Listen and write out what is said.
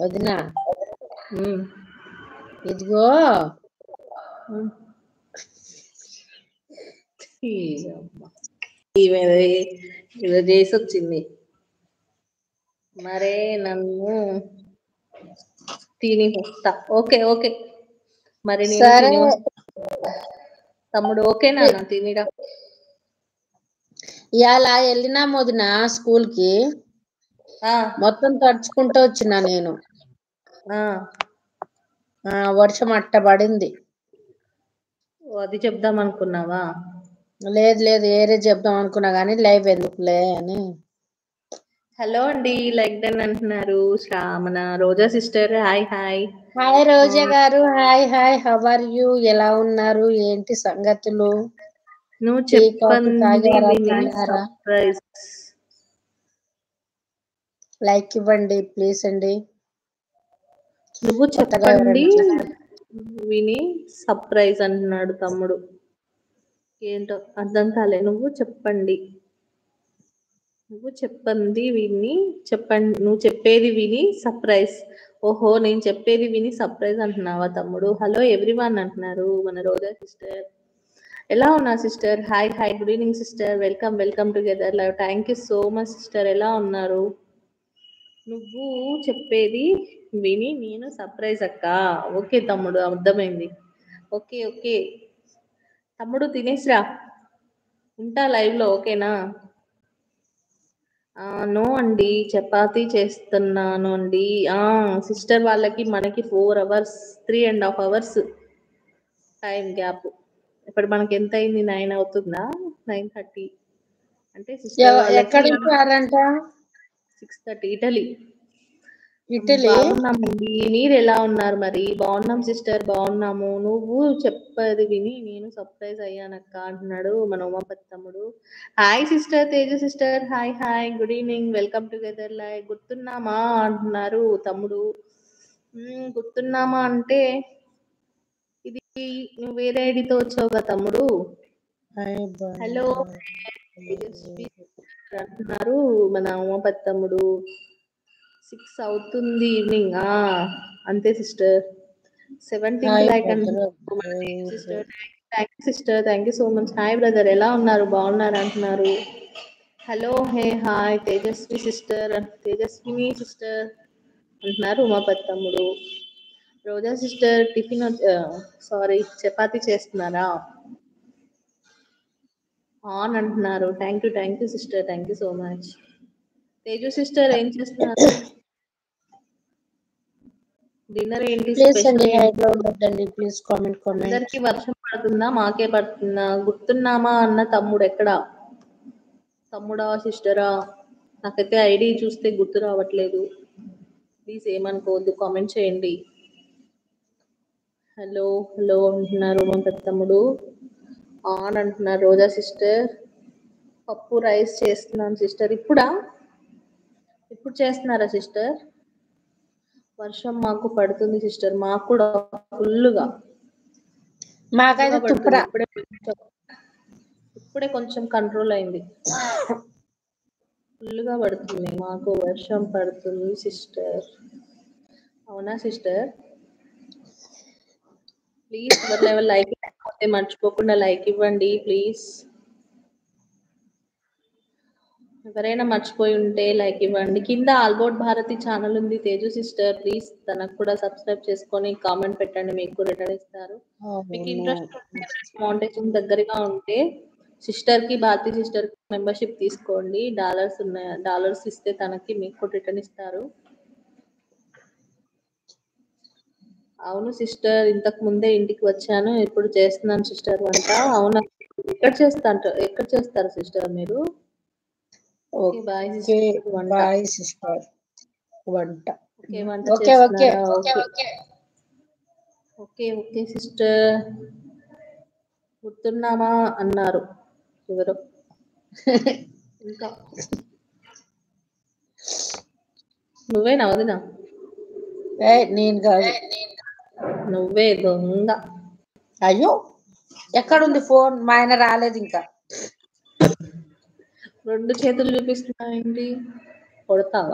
వదినా ఉమ్, ఇదిగో ఉమ్. ఈమె ఏదో చేసి వచ్చింది మరే నన్ను తిని వస్తా. ఓకే ఓకే మరి నేను సరే తిని వస్తా. తమ్ముడు ఓకేనా నా తినిరా? ఇవాళ వెళ్ళినా వదినా స్కూల్ కి ఆ, మొత్తం తడుచుకుంటూ వచ్చిన నేను. ఆ, వర్షం అట్ట పడింది. ఓ, అది చెప్దాం అనుకున్నావా? లేదు ఏరే చెప్దాం అనుకున్నా గానీ లైవ్ ఎందుకులే అని. హలో అండి, లైక్ డన్ అంటున్నారు మన Roja sister. Hi hi. Hi Roja గారు, hi hi. How are you? ఎలా ఉన్నారు? ఏంటి సంగతులు? నువ్వు టీ కాఫీ చెప్పండి తాగారా, విని తిన్నారా? సర్ప్రైజ్. లైక్ ఇవ్వండి ప్లీజ్ అండి. నువ్వు కొత్తగా చెప్పండి ఎవరైనా చూస్తే విని సర్ప్రైజ్ అంటున్నాడు తమ్ముడు. ఏంటో అర్థం కాలే. నువ్వు చెప్పండి, నువ్వు చెప్పండి విని చెప్పండి, నువ్వు చెప్పేది విని సర్ప్రైజ్. ఓహో, నేను చెప్పేది విని సర్ప్రైజ్ అంటున్నావా తమ్ముడు? హలో ఎవ్రీవన్ అంటున్నారు మన రోజా సిస్టర్. ఎలా ఉన్నా sister? Hi hi, good evening sister. Welcome welcome together live. Thank you so much sister. ఎలా ఉన్నారు? నువ్వు చెప్పేది విని నేను సర్ప్రైజ్ అక్క. ఓకే తమ్ముడు, అర్థమైంది. ఓకే ఓకే తమ్ముడు, తినేసిరా. ఉంటా లైవ్ లో, ఓకేనా? నో అండి, చపాతీ చేస్తున్నాను అండి. సిస్టర్ వాళ్ళకి మనకి 4 hours 3.5 hours టైం గ్యాప్. ఇప్పుడు మనకి ఎంత అయింది? 9 అవుతుందా? 9:30 అంటే సిస్టర్ వాళ్ళకి ఎక్కడ ఉంటారంట? 6:30. ఇటలీ. ఇటలీ. బాగున్నామండి, మీరు ఎలా ఉన్నారు? మరి బాగున్నాం సిస్టర్, బాగున్నాము. నువ్వు చెప్పేది విని నేను సర్ప్రైజ్ అయ్యానక్క అంటున్నాడు మన ఉమాపతి తమ్ముడు. Hi sister Teju sister. Hi hi, good evening, welcome together live. గుర్తున్నామా అంటున్నారు తమ్ముడు. గుర్తున్నామా అంటే ఇది నువ్వు వేరే ఐడితో వచ్చావు కదా తమ్ముడు. హలో అంటున్నారు మన ఉమాపతి తమ్ముడు. 6 అవుతుంది ఈవినింగ్. అంతే sister. 17th like sister. Thank you sister, thank you so much. Hi brother, ఎలా ఉన్నారు? బాగున్నారు అంటున్నారు. Hello hey hi Tejaswi sister, Tejaswini sister అంటున్నారు ఉమాపతి తమ్ముడు. Roja sister tiffin sorry chapati చేస్తున్నారా ఆన్ అంటున్నారు. Thank you sister, thank you so much. Teju sister ఏం చేస్తున్నారు? డిన్నర్ ఏంటి? స్పెషల్ ఏంటి? Please comment. అందరికి వర్షం పడుతుందా, మాకే పడుతుందా? గుర్తున్నామా అన్న తమ్ముడు ఎక్కడా? తమ్ముడా సిస్టరా? నాకైతే ఐడి చూస్తే గుర్తు రావట్లేదు. ప్లీజ్ ఏమనుకోవద్దు, కామెంట్ చేయండి. హలో హలో అంటున్నారు మా పెద్ద తమ్ముడు. ఆన్ అంటున్నారు రోజా సిస్టర్. పప్పు రైస్ చేస్తున్నాను సిస్టర్. ఇప్పుడు చేస్తున్నారా సిస్టర్? వర్షం మాకు పడుతుంది సిస్టర్. మాకు కూడా ఫుల్గా మాకైతే పడుతుంది. ఇప్పుడే కొంచెం కంట్రోల్ అయింది. ఫుల్గా పడుతుంది మాకు, వర్షం పడుతుంది సిస్టర్. అవునా సిస్టర్? ప్లీజ్ ఎవరు లైక్ ఇవ్వకపోతే మర్చిపోకుండా లైక్ ఇవ్వండి ప్లీజ్. ఎవరైనా మర్చిపోయి ఉంటే లైక్ ఇవ్వండి. కింద ఆల్బోర్డ్ భారతి ఛానల్ ఉంది తేజు సిస్టర్, ప్లీజ్ తనకు కూడా సబ్స్క్రైబ్ చేసుకొని కామెంట్ పెట్టండి, మీకు రిటర్న్ ఇస్తారు. మీకు ఇంట్రెస్ట్ ఉంటే మౌంటేషన్ దగ్గరగా ఉంటే సిస్టర్ కి, భారతి సిస్టర్ కి మెంబర్షిప్ తీసుకోండి. డాలర్స్ ఉన్నాయి, డాలర్స్ ఇస్తే తనకి మీకు రిటర్న్ ఇస్తారు. అవును సిస్టర్, ఇంతకు ముందే ఇంటికి వచ్చాను, ఇప్పుడు చేస్తున్నాను సిస్టర్ వంట. అవునా, ఎక్కడ చేస్తారు సిస్టర్ మీరు? Bye sister. వంట చేస్తున్నారా? Okay okay sister. గుర్తున్నామా అన్నారు ఎవరు? ఇంకా నువ్వేనా వదినా? నేను కాదు. నువ్వే దొంగ. అయ్యో, ఎక్కడుంది ఫోన్? మా ఆయన రాలేదు ఇంకా. 2 చేతులు చూపిస్తున్నా ఏంటి? కొడతావా?